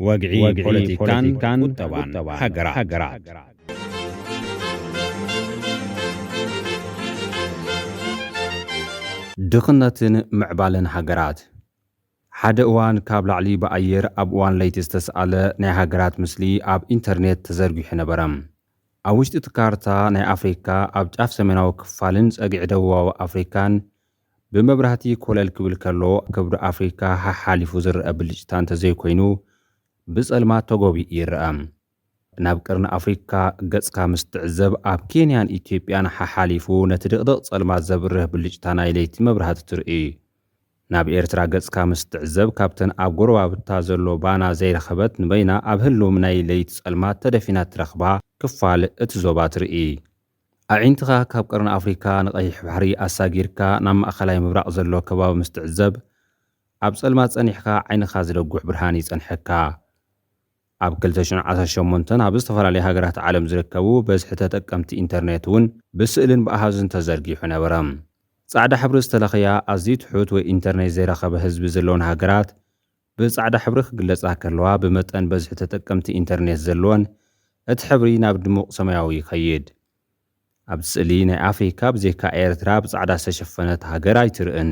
وقعي بوليتيكان قطبان هجرات ድኽነትን ምዕባለን ሃገራት ሓደ እዋን ካብ ላዕሊ ብኣየር ኣብ እዋን ለይቲ ዝተሰኣለ ናይ ሃገራት ምስሊ ኣብ ኢንተርኔት ተዘርጊሑ ነበረ። ኣብ ውሽጢ እቲ ካርታ ናይ ኣፍሪካ ኣብ ጫፍ ሰሜናዊ ክፋልን ፀጊዕ ደቡባዊ ኣፍሪካን ብመብራህቲ ኮለል ክብል ከሎ ከብዲ ኣፍሪካ ሓሓሊፉ ዝርአ ብልጭታ እንተዘይኮይኑ ብፀልማት ተጎቢኡ ይርአ። ናብ ቀርኒ ኣፍሪካ ገጽካ ምስ ትዕዘብ ኣብ ኬንያን ኢትዮጵያን ሓሓሊፉ ነቲ ድቕድቕ ጸልማት ዘብርህ ብልጭታ ናይ ለይቲ መብራህቲ ትርኢ። ናብ ኤርትራ ገጽካ ምስ ትዕዘብ ካብተን ኣብ ጎረባብታ ዘሎ ባና ዘይረኸበት ንበይና ኣብ ህልም ናይ ለይቲ ጸልማት ተደፊና ትረኽባ ክፋል እቲ ዞባ ትርኢ። ኣዒንትኻ ካብ ቀርኒ ኣፍሪካ ንቐይሕ ባሕሪ ኣሳጊርካ ናብ ማእኸላይ ምብራቕ ዘሎ ከባቢ ምስ ትዕዘብ ኣብ ጸልማት ጸኒሕካ ዓይንኻ ዝደጉሕ ብርሃን ይጸንሐካ። ኣብ 2018 ኣብ ዝተፈላለዩ ሃገራት ዓለም ዝርከቡ በዝሒ ተጠቀምቲ ኢንተርኔት እውን ብስእልን ብኣሃዝን ተዘርጊሑ ነበረ። ጻዕዳ ሕብሪ ዝተለኸያ ኣዝዩ ትሑት ወይ ኢንተርኔት ዘይረኸበ ህዝቢ ዘለዎን ሃገራት ብጻዕዳ ሕብሪ ክግለጻ ከለዋ ብመጠን በዝሒ ተጠቀምቲ ኢንተርኔት ዘለዎን እቲ ሕብሪ ናብ ድሙቕ ሰማያዊ ይኸይድ። ኣብ ስእሊ ናይ ኣፍሪካ ብዘይካ ኤርትራ ብጻዕዳ ዝተሸፈነት ሃገር ኣይትርእን።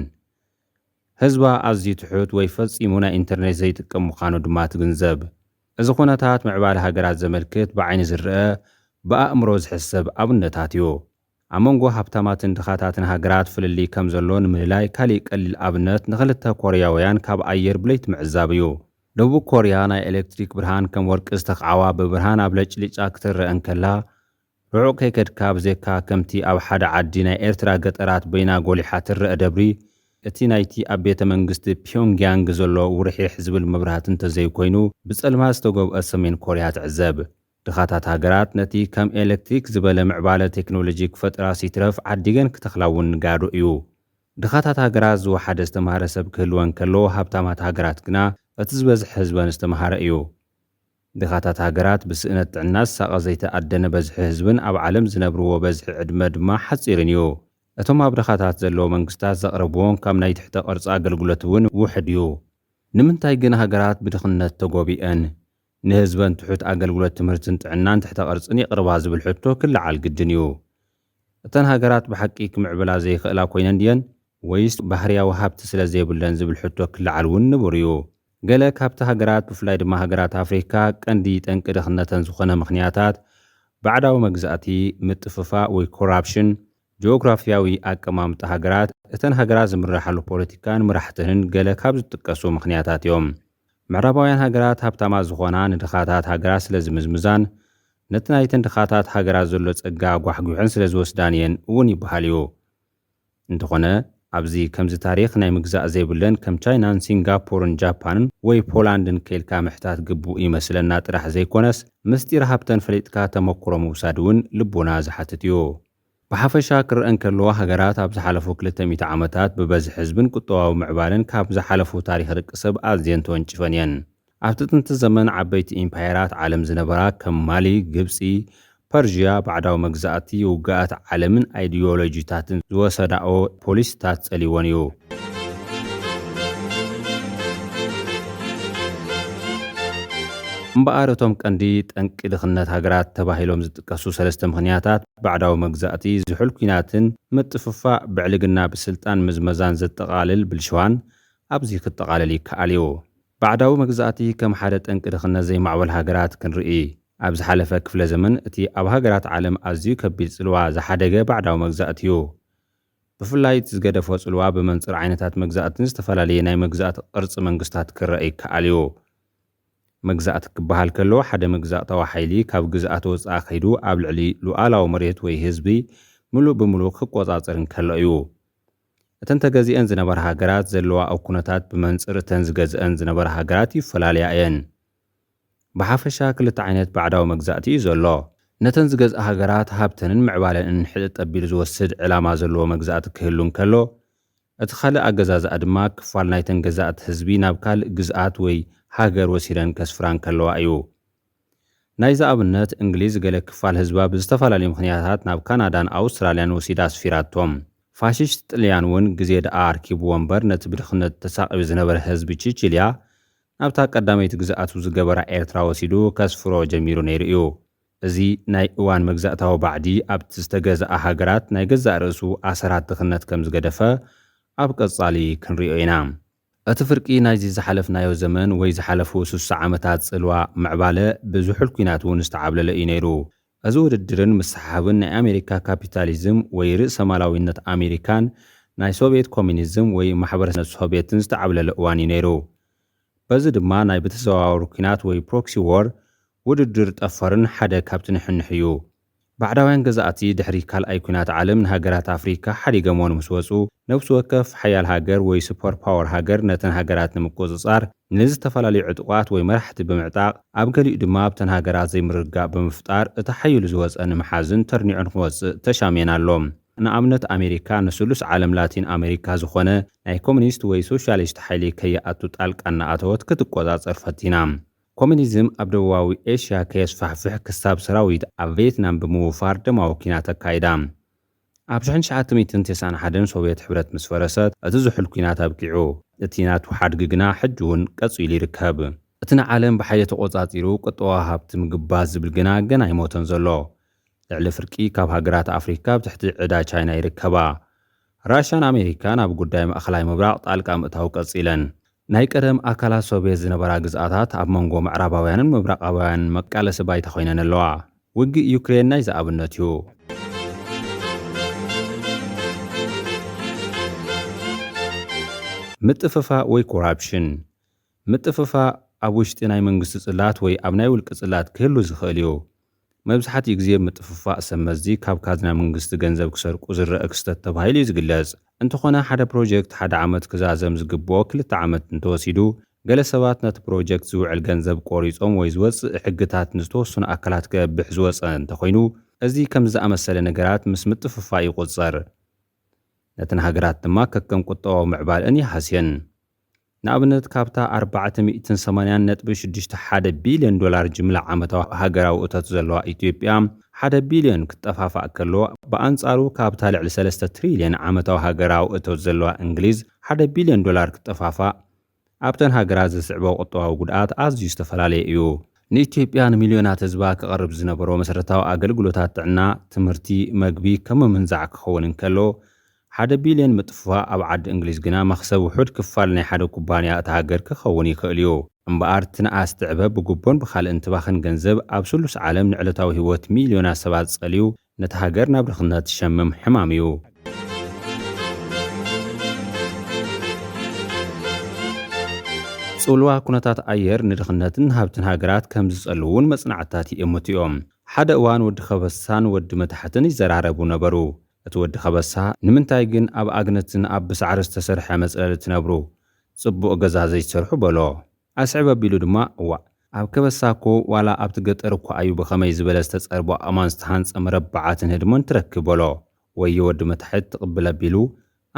ህዝባ ኣዝዩ ትሑት ወይ ፈጺሙ ናይ ኢንተርኔት ዘይጥቀም ምዃኑ ድማ ትግንዘብ። እዚ ኩነታት ምዕባለ ሃገራት ዘመልክት ብዓይኒ ዝርአ ብኣእምሮ ዝሕሰብ ኣብነታት እዩ። ኣብ መንጎ ሃብታማትን ድኻታትን ሃገራት ፍልሊ ከም ዘሎ ንምልላይ ካሊእ ቀሊል ኣብነት ንኽልተ ኮርያውያን ካብ ኣየር ብለይቲ ምዕዛብ እዩ። ደቡብ ኮርያ ናይ ኤሌክትሪክ ብርሃን ከም ወርቂ ዝተኸዓዋ ብብርሃን ኣብ ለጭሊጫ ክትረአ እንከላ ርዑቕ ከይከድካ ብዘይካ ከምቲ ኣብ ሓደ ዓዲ ናይ ኤርትራ ገጠራት በይና ጎሊሓ ትረአ ደብሪ እቲ ናይቲ ኣብ ቤተ መንግስቲ ፒዮንግያንግ ዘሎ ውርሒሕ ዝብል መብራህቲ እንተዘይኮይኑ ብጸልማት ዝተጎብአ ሰሜን ኮርያ ትዕዘብ። ድኻታት ሃገራት ነቲ ከም ኤሌክትሪክ ዝበለ ምዕባለ ቴክኖሎጂ ክፈጥራ ሲትረፍ ዓዲገን ክተኽላውን ንጋዱ እዩ። ድኻታት ሃገራት ዝወሓደ ዝተምሃረ ሰብ ክህልወን ከሎ ሃብታማት ሃገራት ግና እቲ ዝበዝሕ ህዝበን ዝተምሃረ እዩ። ድኻታት ሃገራት ብስእነት ጥዕና ዝሳቐ ዘይተኣደነ በዝሒ ህዝብን ኣብ ዓለም ዝነብርዎ በዝሒ ዕድመ ድማ ሓፂርን እዩ። እቶም ኣብ ድኻታት ዘለዎ መንግስታት ዘቕረብዎን ካብ ናይ ትሕተ ቐርፂ ኣገልግሎት እውን ውሕድ እዩ። ንምንታይ ግን ሃገራት ብድኽነት ተጎቢአን ንህዝበን ትሑት ኣገልግሎት ትምህርትን ጥዕናን ትሕተ ቐርፅን ይቕርባ ዝብል ሕቶ ክለዓል ግድን እዩ። እተን ሃገራት ብሓቂ ክምዕብላ ዘይኽእላ ኮይነን ድየን ወይስ ባህርያዊ ሃብቲ ስለ ዘይብለን ዝብል ሕቶ ክለዓል እውን ንቡር እዩ። ገለ ካብቲ ሃገራት ብፍላይ ድማ ሃገራት ኣፍሪካ ቀንዲ ጠንቂ ድኽነተን ዝኾነ ምኽንያታት ባዕዳዊ መግዛእቲ፣ ምጥፍፋእ ወይ ኮራፕሽን፣ ጂኦግራፊያዊ ኣቀማምጣ ሃገራት፣ እተን ሃገራት ዝምራሓሉ ፖለቲካን መራሕተንን ገለ ካብ ዝጥቀሱ ምኽንያታት እዮም። ምዕራባውያን ሃገራት ሃብታማ ዝኾና ንድኻታት ሃገራት ስለ ዝምዝምዛን ነቲ ናይተን ድኻታት ሃገራት ዘሎ ጸጋ ጓሕጉሕን ስለ ዝወስዳን እየን እውን ይበሃል እዩ። እንተኾነ ኣብዚ ከምዚ ታሪኽ ናይ ምግዛእ ዘይብለን ከም ቻይናን ሲንጋፖርን ጃፓንን ወይ ፖላንድን ከልካ ምሕታት ግቡእ ይመስለና ጥራሕ ዘይኮነስ ምስጢር ሃብተን ፈሊጥካ ተመክሮ ምውሳድ እውን ልቦና ዝሓትት እዩ። ብሓፈሻ ክርአን ከለዎ ሃገራት ኣብ ዝሓለፉ 200 ዓመታት ብበዝሒ ህዝብን ቁጠባዊ ምዕባልን ካብ ዝሓለፉ ታሪኽ ደቂ ሰብ ኣዝየን ተወንጭፈን እየን። ኣብቲ ጥንቲ ዘመን ዓበይቲ ኢምፓየራት ዓለም ዝነበራ ከም ማሊ፣ ግብፂ፣ ፐርዥያ ባዕዳዊ መግዛእቲ ውግኣት ዓለምን ኣይዲዮሎጂታትን ዝወሰዳኦ ፖሊሲታት ጸሊወን እዩ። እምበኣር እቶም ቀንዲ ጠንቂ ድኽነት ሃገራት ተባሂሎም ዝጥቀሱ ሰለስተ ምኽንያታት ባዕዳዊ መግዛእቲ፣ ዝሑል ኩናትን ምጥፍፋእ ብዕልግና ብስልጣን ምዝመዛን ዘጠቓልል ብልሽዋን ኣብዚ ክጠቓለል ይከኣል እዩ። ባዕዳዊ መግዛእቲ ከም ሓደ ጠንቂ ድኽነት ዘይማዕበል ሃገራት ክንርኢ። ኣብ ዝሓለፈ ክፍለ ዘመን እቲ ኣብ ሃገራት ዓለም ኣዝዩ ከቢድ ጽልዋ ዝሓደገ ባዕዳዊ መግዛእቲ እዩ። ብፍላይ እቲ ዝገደፎ ጽልዋ ብመንጽር ዓይነታት መግዛእትን ዝተፈላለየ ናይ መግዛእቲ ቅርፂ መንግስታት ክረአ ይከኣል እዩ። መግዛእቲ ክበሃል ከሎ ሓደ መግዛእታዊ ሓይሊ ካብ ግዝኣት ወፃኢ ከይዱ ኣብ ልዕሊ ሉኣላዊ መሬት ወይ ህዝቢ ሙሉእ ብምሉእ ክቆጻጸር እንከሎ እዩ። እተን ተገዚአን ዝነበራ ሃገራት ዘለዋ ኣብ ኩነታት ብመንጽር እተን ዝገዝአን ዝነበራ ሃገራት ይፈላለያ እየን። ብሓፈሻ ክልተ ዓይነት ባዕዳዊ መግዛእቲ እዩ ዘሎ። ነተን ዝገዝአ ሃገራት ሃብተንን ምዕባለንን ሕጥጥ ኣቢሉ ዝወስድ ዕላማ ዘለዎ መግዛእቲ ክህሉ እንከሎ እቲ ካልእ ኣገዛዝኣ ድማ ክፋል ናይተን ገዛእቲ ህዝቢ ናብ ካልእ ግዝኣት ወይ ሃገር ወሲደን ከስፍራን ከለዋ እዩ። ናይዚ ኣብነት እንግሊዝ ገለ ክፋል ህዝባ ብዝተፈላለዩ ምኽንያታት ናብ ካናዳን ኣውስትራልያን ወሲዳ ኣስፊራቶም። ፋሽስት ጥልያን እውን ግዜ ደኣ ኣርኪብዎ እምበር ነቲ ብድኽነት ተሳቒቡ ዝነበረ ህዝቢ ቺችልያ ናብታ ቀዳመይቲ ግዝኣቱ ዝገበራ ኤርትራ ወሲዱ ከስፍሮ ጀሚሩ ነይሩ እዩ። እዚ ናይ እዋን መግዛእታዊ ባዕዲ ኣብቲ ዝተገዝኣ ሃገራት ናይ ገዛእ ርእሱ ኣሰራት ድኽነት ከም ዝገደፈ ኣብ ቀጻሊ ክንሪኦ ኢና። እቲ ፍርቂ ናይዚ ዝሓለፍናዮ ዘመን ወይ ዝሓለፉ 60 ዓመታት ጽልዋ ምዕባለ ብዝሑል ኩናት እውን ዝተዓብለለ እዩ ነይሩ። እዚ ውድድርን ምስሓብን ናይ ኣሜሪካ ካፒታሊዝም ወይ ርእሰ ማላዊነት ኣሜሪካን ናይ ሶቪየት ኮሚኒዝም ወይ ማሕበረሰብ ሶቪየትን ዝተዓብለለ እዋን እዩ ነይሩ። በዚ ድማ ናይ ብተዘዋወሩ ኩናት ወይ ፕሮክሲ ዎር ውድድር ጠፈርን ሓደ ካብቲ ንሕንሕ እዩ። ባዕዳውያን ገዛእቲ ድሕሪ ካልኣይ ኩናት ዓለም ንሃገራት ኣፍሪካ ሓዲገሞን ምስ ወፁ ነብሲ ወከፍ ሓያል ሃገር ወይ ሱፐር ፓወር ሃገር ነተን ሃገራት ንምቁፅጻር ንዝተፈላለዩ ዕጡቋት ወይ መራሕቲ ብምዕጣቕ ኣብ ገሊኡ ድማ ኣብተን ሃገራት ዘይምርጋእ ብምፍጣር እቲ ሓይሉ ዝወፀ ንምሓዝን ተርኒዑን ክወፅእ ተሻሜና ኣሎም። ንኣብነት ኣሜሪካ ንስሉስ ዓለም ላቲን ኣሜሪካ ዝኾነ ናይ ኮሙኒስት ወይ ሶሻሊስት ሓይሊ ከይኣቱ ጣልቃ እናኣተወት ክትቆፃፀር ፈቲና። ኮሙኒዝም ኣብ ደቡባዊ ኤሽያ ከየስፋሕፍሕ ክሳብ ሰራዊት ኣብ ቪየትናም ብምውፋር ደማዊ ኩናት ኣካይዳ። ኣብ 1991 ሶቪየት ሕብረት ምስ ፈረሰት እቲ ዝሑል ኩናት ኣብቂዑ። እቲ ናቱ ሓድጊ ግና ሕጂ እውን ቀፂሉ ይርከብ። እቲ ንዓለም ብሓይሊ ተቆፃፂሩ ቁጠባ ሃብቲ ምግባዝ ዝብል ግና ገና ይሞተን ዘሎ። ልዕሊ ፍርቂ ካብ ሃገራት ኣፍሪካ ብትሕቲ ዕዳ ቻይና ይርከባ። ራሽያን ኣሜሪካን ኣብ ጉዳይ ማእኸላይ ምብራቕ ጣልቃ ምእታው ቀፂለን። ናይ ቀደም ኣካላት ሶቪየት ዝነበራ ግዝኣታት ኣብ መንጎ ምዕራባውያንን ምብራቃውያንን መቃለሲ ባይታ ኮይነን ኣለዋ። ውግእ ዩክሬን ናይ ዝኣብነት እዩ። ምጥፍፋእ ወይ ኮራፕሽን ምጥፍፋእ ኣብ ውሽጢ ናይ መንግስቲ ጽላት ወይ ኣብ ናይ ውልቂ ጽላት ክህሉ ዝኽእል እዩ። መብዛሕትኡ ግዜ ምጥፍፋእ ሰብ መዚ ካብ ካዝና መንግስቲ ገንዘብ ክሰርቁ ዝረአ ክስተት ተባሂሉ እዩ ዝግለጽ። እንተኾነ ሓደ ፕሮጀክት ሓደ ዓመት ክዛዘም ዝግብኦ 2 ዓመት እንተወሲዱ ገለ ሰባት ነቲ ፕሮጀክት ዝውዕል ገንዘብ ቆሪጾም ወይ ዝወፅእ ሕግታት ንዝተወሰኑ ኣካላት ክገብሕ ዝወፀ እንተኾይኑ እዚ ከም ዝኣመሰለ ነገራት ምስ ምጥፍፋእ ይቁፀር። ነተን ሃገራት ድማ ከከም ቁጠባዊ ምዕባልአን ይሓስየን። ንኣብነት ካብታ 480.61 ቢልዮን ዶላር ጅምላ ዓመታዊ ሃገራዊ እቶት ዘለዋ ኢትዮጵያ 1 ቢልዮን ክትጠፋፋእ ከሎ ብኣንጻሩ ካብታ ልዕሊ 3 ትሪልዮን ዓመታዊ ሃገራዊ እቶት ዘለዋ እንግሊዝ 1 ቢልዮን ዶላር ክትጠፋፋእ ኣብተን ሃገራት ዝስዕቦ ቁጠባዊ ጉድኣት ኣዝዩ ዝተፈላለየ እዩ። ንኢትዮጵያ ንሚልዮናት ህዝባ ክቐርብ ዝነበሮ መሰረታዊ ኣገልግሎታት ጥዕና፣ ትምህርቲ፣ መግቢ ከም ምንዛዕ ክኸውን እንከሎ 1 ቢልዮን ምጥፍፋእ ኣብ ዓዲ እንግሊዝ ግና መኽሰብ ውሑድ ክፋል ናይ ሓደ ኩባንያ እቲ ሃገር ክኸውን ይኽእል እዩ። እምበኣር ትንኣስ ትዕበ ብጉቦን ብኻልእ እንትባኽን ገንዘብ ኣብ ስሉስ ዓለም ንዕለታዊ ህይወት ሚልዮናት ሰባት ጸልዩ ነቲ ሃገር ናብ ድኽነት ዝሸምም ሕማም እዩ። ጽልዋ ኩነታት ኣየር ንድኽነትን ሃብትን ሃገራት ከም ዝጸልውን መጽናዕታት ይእምቱ እዮም። ሓደ እዋን ወዲ ኸበሳን ወዲ መታሕትን ይዘራረቡ ነበሩ። እቲ ወዲ ኸበሳ ንምንታይ ግን ኣብ ኣግነትን ኣብ ብሳዕሪ ዝተሰርሐ መጽለሊ ትነብሩ? ጽቡቕ ገዛ ዘይሰርሑ በሎ። ኣስዕብ ኣቢሉ ድማ ኣብ ከበሳኮ ዋላ ኣብቲ ገጠር እኳ እዩ ብኸመይ ዝበለ ዝተጸርቦ ኣማን ዝተሃንጸ መረባዓትን ህድሞን ትረክብ በሎ። ወየ ወዲ መታሕት ትቕብል ኣቢሉ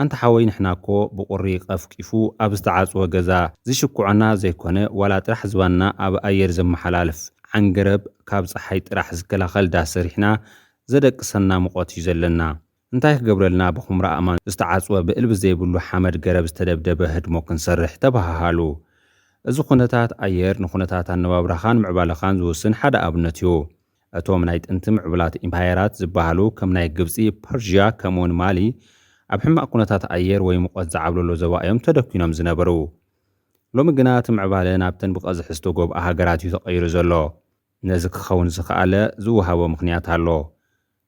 ኣንተ ሓወይ ንሕናኮ ብቑሪ ቀፍቂፉ ኣብ ዝተዓጽወ ገዛ ዝሽኩዖና ዘይኮነ ዋላ ጥራሕ ዝባና ኣብ ኣየር ዘመሓላልፍ ዓንገረብ ካብ ፀሓይ ጥራሕ ዝከላኸል ዳስ ሰሪሕና ዘደቅሰና ምቆት እዩ ዘለና። እንታይ ክገብረልና ብኹምራ ኣማን ዝተዓጽወ ብዕልቢ ዘይብሉ ሓመድ ገረብ ዝተደብደበ ህድሞ ክንሰርሕ ተባሃሃሉ። እዚ ኩነታት ኣየር ንኹነታት ኣነባብራኻን ምዕባለኻን ዝውስን ሓደ ኣብነት እዩ። እቶም ናይ ጥንቲ ምዕቡላት ኢምፓየራት ዝበሃሉ ከም ናይ ግብፂ፣ ፐርዥያ ከምኡውን ማሊ ኣብ ሕማቕ ኩነታት ኣየር ወይ ሙቐት ዝዓብለሎ ዞባ እዮም ተደኪኖም ዝነበሩ። ሎሚ ግና እቲ ምዕባለ ናብተን ብቐዝሒ ዝተጎብኣ ሃገራት እዩ ተቐይሩ ዘሎ። ነዚ ክኸውን ዝኸኣለ ዝውሃቦ ምኽንያት ኣሎ።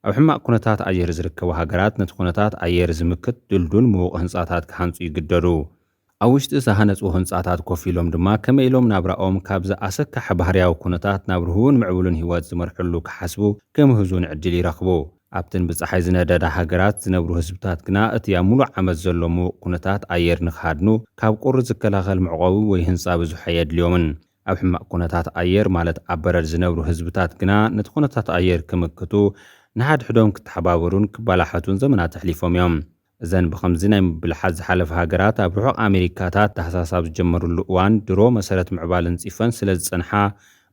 ኣብ ሕማቕ ኩነታት ኣየር ዝርከቡ ሃገራት ነቲ ኩነታት ኣየር ዝምክት ድልዱል ምዉቕ ህንጻታት ክሃንጹ ይግደዱ። ኣብ ውሽጢ ዝሃነፁ ህንጻታት ኮፍ ኢሎም ድማ ከመይ ኢሎም ናብራኦም ካብ ዝኣሰካሐ ባህርያዊ ኩነታት ናብ ርሁብን ምዕቡልን ህይወት ዝመርሕሉ ክሓስቡ ክምህዙን ዕድል ይረኽቡ። ኣብተን ብፀሓይ ዝነደዳ ሃገራት ዝነብሩ ህዝብታት ግና እቲ ኣብ ሙሉእ ዓመት ዘሎ ምዉቕ ኩነታት ኣየር ንኽሃድኑ ካብ ቁሪ ዝከላኸል መዕቆቢ ወይ ህንፃ ብዙሕ የድልዮምን። ኣብ ሕማቕ ኩነታት ኣየር ማለት ኣብ በረድ ዝነብሩ ህዝብታት ግና ነቲ ኩነታት ኣየር ክምክቱ ንሓድሕዶም ክተሓባበሩን ክባላሓቱን ዘመናት ተሕሊፎም እዮም። እዘን ብኸምዚ ናይ ምብልሓት ዝሓለፈ ሃገራት ኣብ ርሑቕ ኣሜሪካታት ተሓሳሳብ ዝጀመሩሉ እዋን ድሮ መሰረት ምዕባልን ፂፈን ስለ ዝጸንሓ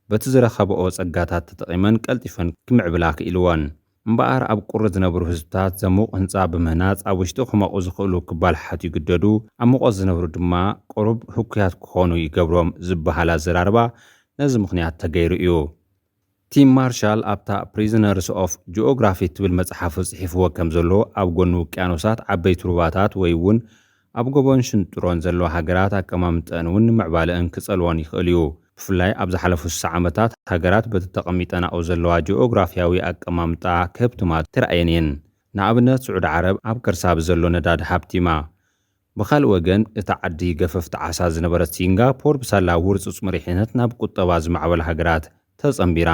በቲ ዝረኸብኦ ጸጋታት ተጠቒመን ቀልጢፈን ክምዕብላ ክኢልዎን። እምበኣር ኣብ ቁሪ ዝነብሩ ህዝብታት ዘሙቕ ህንፃ ብምህናፅ ኣብ ውሽጢ ክመቑ ዝኽእሉ ክባልሓት ይግደዱ፣ ኣብ ሙቐት ዝነብሩ ድማ ቁሩብ ህኩያት ክኾኑ ይገብሮም ዝበሃል ኣዘራርባ ነዚ ምኽንያት ተገይሩ እዩ። ቲም ማርሻል ኣብታ ፕሪዝነርስ ኦፍ ጂኦግራፊ ትብል መጽሓፍ ጽሒፍዎ ከም ዘሎ ኣብ ጎኑ ውቅያኖሳት ዓበይቲ ሩባታት ወይ እውን ኣብ ጎቦን ሽንጥሮን ዘለዎ ሃገራት ኣቀማምጠን እውን ምዕባልአን ክጸልዎን ይኽእል እዩ። ብፍላይ ኣብ ዝሓለፉ 60 ዓመታት ሃገራት በቲ ተቐሚጠናኦ ዘለዋ ጂኦግራፊያዊ ኣቀማምጣ ከብትማ ትረኣየን እየን። ንኣብነት ስዑድ ዓረብ ኣብ ከርሳ ብዘሎ ነዳዲ ሃብቲማ። ብኻልእ ወገን እታ ዓዲ ገፈፍቲ ዓሳ ዝነበረት ሲንጋፖር ብሳላ ውርፅፅ መሪሕነት ናብ ቁጠባ ዝማዕበላ ሃገራት ተጸምቢራ።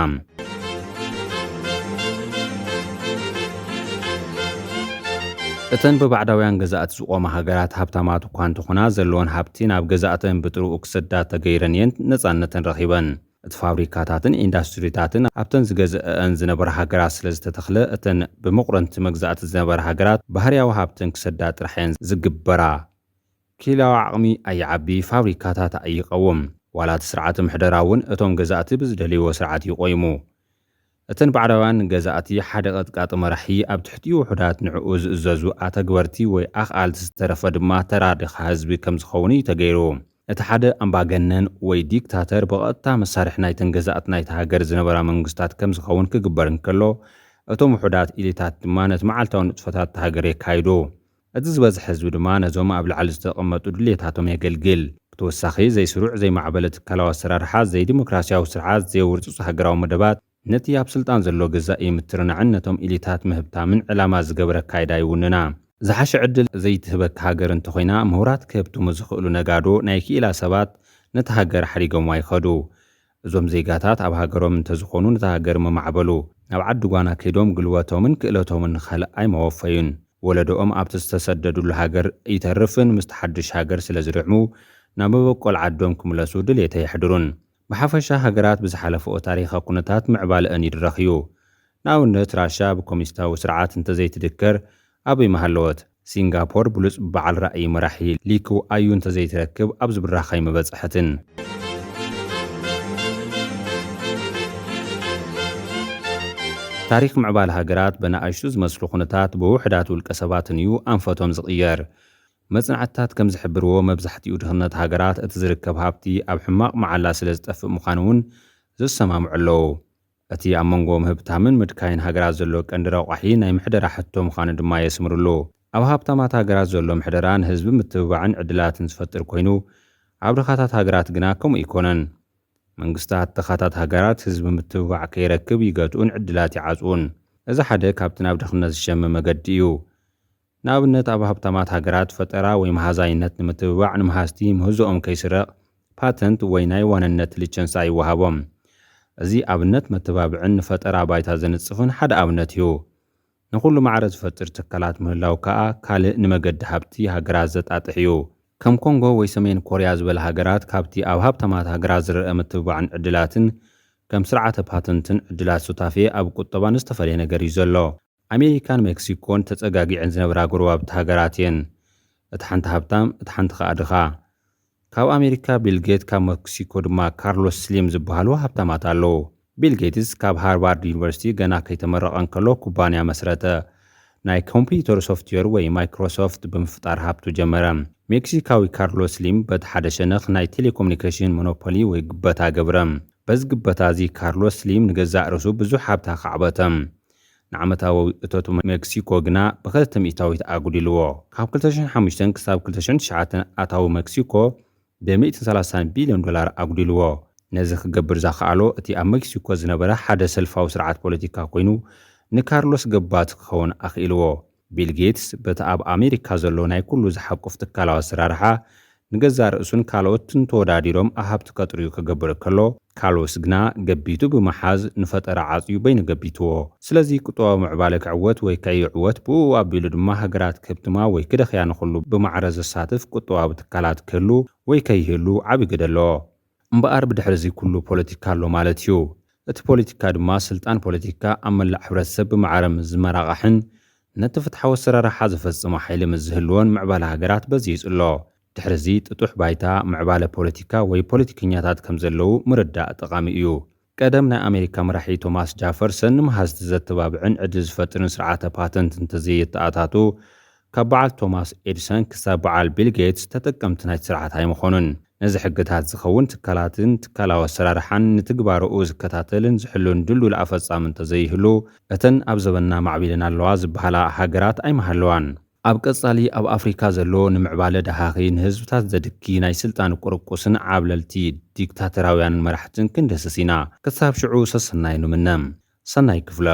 እተን ብባዕዳውያን ገዛእቲ ዝቆማ ሃገራት ሃብታማት እኳ እንተኾና ዘለዎን ሃብቲ ናብ ገዛእተን ብጥሩኡ ክስዳድ ተገይረን እየን ነፃነተን ረኺበን። እቲ ፋብሪካታትን ኢንዳስትሪታትን ኣብተን ዝገዝአን ዝነበራ ሃገራት ስለ ዝተተኽለ እተን ብመቑረንቲ መግዛእቲ ዝነበራ ሃገራት ባህርያዊ ሃብተን ክስዳድ ጥራሕየን ዝግበራ። ኪላዊ ዓቕሚ ኣይዓቢ፣ ፋብሪካታት ኣይቀውም። ዋላ እቲ ስርዓት ምሕደራ እውን እቶም ገዛእቲ ብዝደልይዎ ስርዓት ይቆይሙ። እተን ባዕዳውያን ገዛእቲ ሓደ ቀጥቃጥ መራሒ ኣብ ትሕቲኡ ውሑዳት ንዕኡ ዝእዘዙ ኣተግበርቲ ወይ ኣኽኣልቲ ዝተረፈ ድማ ተራዲኻ ህዝቢ ከም ዝኸውን እዩ ተገይሩ። እቲ ሓደ ኣምባገነን ወይ ዲክታተር ብቐጥታ መሳርሒ ናይተን ገዛእቲ ናይቲ ሃገር ዝነበራ መንግስታት ከም ዝኸውን ክግበር እንከሎ፣ እቶም ውሑዳት ኢሊታት ድማ ነቲ መዓልታዊ ንጥፈታት ሃገር የካይዱ። እቲ ዝበዝሐ ህዝቢ ድማ ነዞም ኣብ ላዕሊ ዝተቐመጡ ድሌታቶም የገልግል። ብተወሳኺ ዘይስሩዕ ዘይማዕበለ ትካላዊ ኣሰራርሓ፣ ዘይዲሞክራስያዊ ስርዓት፣ ዘይውርፅፁ ሃገራዊ መደባት ነቲ ኣብ ስልጣን ዘሎ ገዛኢ ምትርናዕን ነቶም ኢሊታት ምህብታምን ዕላማ ዝገበረ ካይዳ ይውንና። ዝሓሸ ዕድል ዘይትህበካ ሃገር እንተኾይና ምሁራት ከብትሙ ዝኽእሉ ነጋዶ ናይ ክኢላ ሰባት ነቲ ሃገር ሓዲጎምዋ ይኸዱ። እዞም ዜጋታት ኣብ ሃገሮም እንተዝኾኑ ነቲ ሃገር መማዕበሉ፣ ናብ ዓዲ ጓና ከይዶም ግልበቶምን ክእለቶምን ንኻልእ ኣይመወፈዩን። ወለዶኦም ኣብቲ ዝተሰደዱሉ ሃገር ይተርፍን ምስ ተሓድሽ ሃገር ስለ ዝርዕሙ ናብ መበቆል ዓዶም ክምለሱ ድሌተ የሕድሩን። ብሓፈሻ ሃገራት ብዝሓለፈኦ ታሪኻዊ ኩነታት ምዕባልአን ይድረኽዩ። ንኣብነት ራሻ ብኮሚስታዊ ስርዓት እንተዘይትድከር ኣበይ መሃለወት። ሲንጋፖር ብሉፅ በዓል ራእይ መራሒ ሊኩ ኣዩ እንተዘይትረክብ ኣብ ዝብራኸይ መበጽሐትን። ታሪክ ምዕባል ሃገራት በናኣሽቱ ዝመስሉ ኩነታት ብውሕዳት ውልቀ ሰባትን እዩ ኣንፈቶም ዝቕየር። መጽናዕትታት ከም ዝሕብርዎ መብዛሕትኡ ድኽነት ሃገራት እቲ ዝርከብ ሃብቲ ኣብ ሕማቕ መዓላ ስለ ዝጠፍእ ምዃኑ እውን ዝሰማምዑ ኣለዉ። እቲ ኣብ መንጎ ምህብታምን ምድካይን ሃገራት ዘሎ ቀንዲ ረቑሒ ናይ ምሕደራ ሕቶ ምዃኑ ድማ የስምርሉ። ኣብ ሃብታማት ሃገራት ዘሎ ምሕደራ ንህዝቢ ምትብባዕን ዕድላትን ዝፈጥር ኮይኑ፣ ኣብ ድኻታት ሃገራት ግና ከምኡ ይኮነን። መንግስታት ድኻታት ሃገራት ህዝቢ ምትብባዕ ከይረክብ ይገጥኡን ዕድላት ይዓጽውን። እዚ ሓደ ካብቲ ናብ ድኽነት ዝሸመ መገዲ እዩ። ንኣብነት ኣብ ሃብታማት ሃገራት ፈጠራ ወይ መሃዛይነት ንምትብባዕ ንምሃስቲ ምህዞኦም ከይስረቕ ፓተንት ወይ ናይ ዋንነት ሊቸንሳ ይወሃቦም። እዚ ኣብነት መተባብዕን ንፈጠራ ባይታ ዘንጽፍን ሓደ ኣብነት እዩ። ንኹሉ ማዕረ ዝፈጥር ትካላት ምህላው ከዓ ካልእ ንመገዲ ሃብቲ ሃገራት ዘጣጥሕ እዩ። ከም ኮንጎ ወይ ሰሜን ኮርያ ዝበለ ሃገራት ካብቲ ኣብ ሃብታማት ሃገራት ዝረአ ምትብባዕን ዕድላትን ከም ስርዓተ ፓተንትን ዕድላት ሱታፌ ኣብ ቁጠባን ዝተፈልየ ነገር እዩ ዘሎ። ኣሜሪካን ሜክሲኮን ተጸጋጊዐን ዝነበራ ጎረባብቲ ሃገራት እየን። እቲ ሓንቲ ሃብታም እቲ ሓንቲ ከዓ ድኻ። ካብ ኣሜሪካ ቢልጌት ካብ ሜክሲኮ ድማ ካርሎስ ስሊም ዝበሃሉ ሃብታማት ኣለዉ። ቢልጌትስ ካብ ሃርቫርድ ዩኒቨርሲቲ ገና ከይተመረቐ እንከሎ ኩባንያ መስረተ። ናይ ኮምፒዩተር ሶፍትዌር ወይ ማይክሮሶፍት ብምፍጣር ሃብቱ ጀመረ። ሜክሲካዊ ካርሎስ ስሊም በቲ ሓደ ሸነኽ ናይ ቴሌኮሙኒኬሽን ሞኖፖሊ ወይ ግበታ ገብረ። በዚ ግበታ እዚ ካርሎስ ስሊም ንገዛእ ርእሱ ብዙሕ ሃብታ ከዕበተ። ንዓመታዊ እቶቱ ሜክሲኮ ግና ብ2 ሚእታዊት ኣጉዲልዎ። ካብ 2005 ክሳብ 2009 ኣታዊ ሜክሲኮ ብ$130 ቢልዮን ኣጉዲልዎ። ነዚ ክገብር ዘኸኣሎ እቲ ኣብ ሜክሲኮ ዝነበረ ሓደ ሰልፋዊ ስርዓት ፖለቲካ ኮይኑ ንካርሎስ ገባት ክኸውን ኣኽኢልዎ። ቢል ጌትስ በቲ ኣብ ኣሜሪካ ዘሎ ናይ ኩሉ ዝሓቁፍ ትካላዊ ኣሰራርሓ ንገዛእ ርእሱን ካልኦትን ተወዳዲሮም ኣብ ሃብቲ ከጥርዩ ክገብር ከሎ ካርሎስ ግና ገቢቱ ብምሓዝ ንፈጠራ ዓጽዩ በይኑ ገቢትዎ። ስለዚ ቁጠባዊ ምዕባለ ክዕወት ወይ ከይዕወት ብኡ ኣቢሉ ድማ ሃገራት ከብትማ ወይ ክደኽያ ንኹሉ ብማዕረ ዘሳትፍ ቁጠባዊ ትካላት ክህሉ ወይ ከይህሉ ዓብዪ ግደ ኣለዎ። እምበኣር ብድሕሪ እዚ ኩሉ ፖለቲካ ኣሎ ማለት እዩ። እቲ ፖለቲካ ድማ ስልጣን ፖለቲካ ኣብ መላእ ሕብረተሰብ ብማዕረ ዝመራቕሕን ነቲ ፍትሓዊ ኣሰራርሓ ዝፈጽሞ ሓይሊ ምዝህልዎን ምዕባለ ሃገራት በዚ ይጽሎ። ድሕሪ እዚ ጥጡሕ ባይታ ምዕባለ ፖለቲካ ወይ ፖለቲከኛታት ከም ዘለዉ ምርዳእ ጠቓሚ እዩ። ቀደም ናይ ኣሜሪካ መራሒ ቶማስ ጃፈርሰን ንምሃዝቲ ዘተባብዕን ዕድል ዝፈጥርን ስርዓተ ፓተንት እንተዘየተኣታቱ ካብ በዓል ቶማስ ኤዲሰን ክሳብ በዓል ቢል ጌትስ ተጠቀምቲ ናይቲ ስርዓት ኣይምኾኑን። ነዚ ሕግታት ዝኸውን ትካላትን ትካላዊ ኣሰራርሓን ንትግባርኡ ዝከታተልን ዝሕሉን ድልዱል ኣፈጻሚ እንተዘይህሉ እተን ኣብ ዘበና ማዕቢልን ኣለዋ ዝበሃላ ሃገራት ኣይመሃለዋን። ኣብ ቀጻሊ ኣብ ኣፍሪካ ዘሎ ንምዕባለ ደሃኺ ንህዝብታት ዘድኪ ናይ ስልጣን ቁርቁስን ዓብለልቲ ዲክታተራውያን መራሕትን ክንደስስ ኢና። ክሳብ ሽዑ ሰሰናይ ንምነ ሰናይ ክፍለ